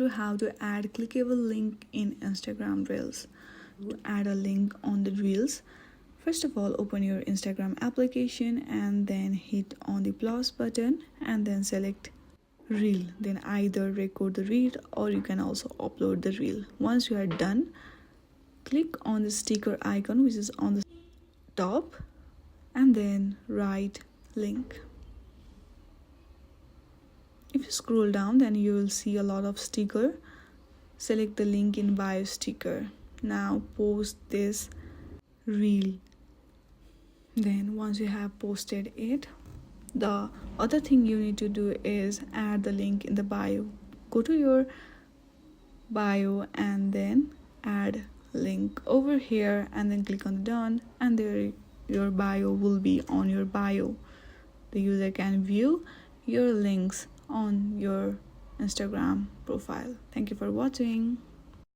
To how to add clickable link in Instagram Reels. To add a link on the Reels, first of all open your Instagram application and then hit on the plus button and then select Reel. Then either record the reel or you can also upload the reel. Once you are done, click on the sticker icon which is on the top and then write link. If you scroll down, then you will see a lot of sticker. Select the link in bio sticker. Now post this reel. Then once you have posted it, the other thing you need to do is add the link in the bio. Go to your bio and then add link over here and then click on done, and there your bio will be on your bio. The user can view your links on your Instagram profile. Thank you for watching.